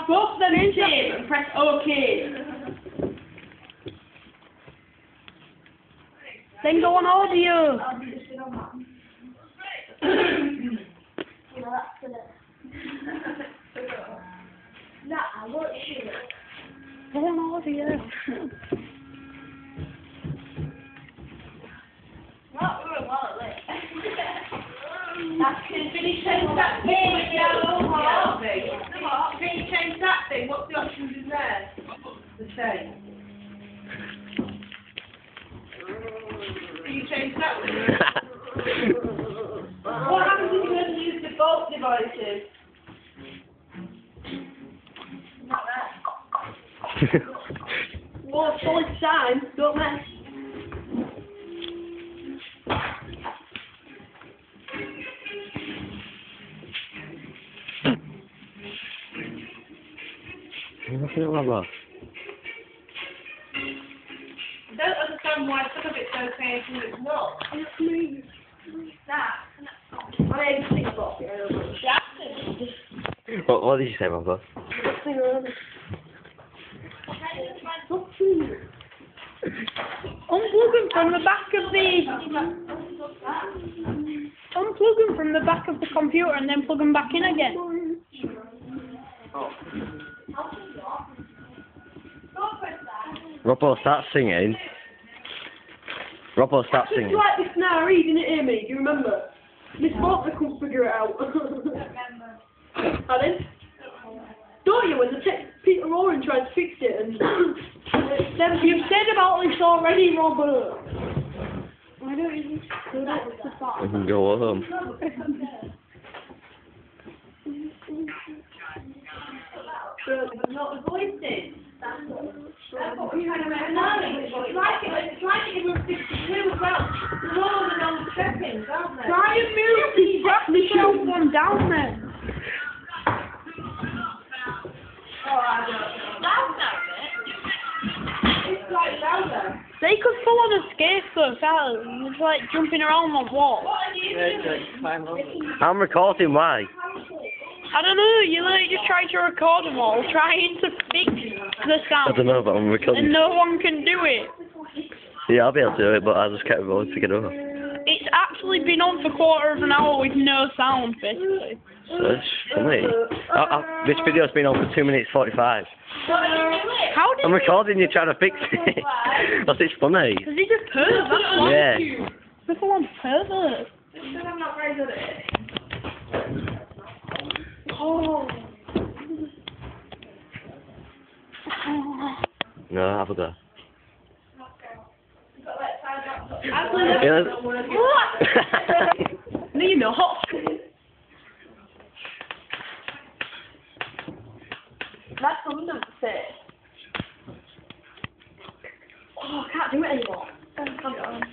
Go to them into it and press OK. Then go on audio. Nah, I won't shoot it. Go on audio. Not for a while, like. That's can finish that thing with yellow heart. Can you change that thing? What's the options in there? The same. Can you change that thing? What happens if you use the both devices? Not there. Well, solid sign. Don't mess. What's it robbo? I don't understand why some of it's okay and some of it's not. That. I ain't think about it. What did you say, robbo? Unplugging from the back of the... Unplugging from the back of the computer and then plug them back in again. Robbo, start singing. Robbo, start singing. It's like this now, didn't it, Amy? Do you remember? Miss Faulkner couldn't figure it out. Pardon? Don't you? When the Peter Oren tried to fix it and... You've said about this already, Robert. I don't even... We can go home. Not the voices. That's what we had around learning. It's like it was 62 as well. There's all of them on the steppings, aren't there? Try and move the shelf one down there. Oh, I don't know. Louder, it's like louder. They could pull on a skate though, can't they? It's like jumping around on walls. What are you doing? I'm recording, why? I don't know, you like just try to record them all, trying to fix the I sound. don't know, but I'm recording. And no one can do it. Yeah, I'll be able to do it, but I just kept going to get over. It's actually been on for a quarter of an hour with no sound, basically. So it's funny. This video's been on for 2 minutes 45. How did I'm recording you trying to fix it. That's it's funny. Does he just pervert? That's why Yeah. the full on pervert. Because I'm not very good at it. Oh. No, have a go. Actually, Yeah. no, you're not. That's under the fit. Oh, I can't do it anymore. Can you not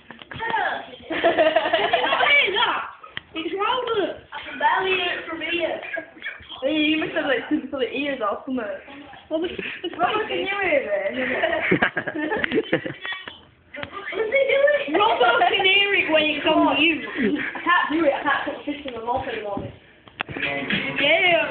Hey, that! It's louder. I can barely hear it from here. Hey, you must have like super ears or something. Well, Robert, can you hear it? What's he doing? Robbo can hear it when it's on mute. I can't do it. I can't put the fish in the mouth anymore. Yeah.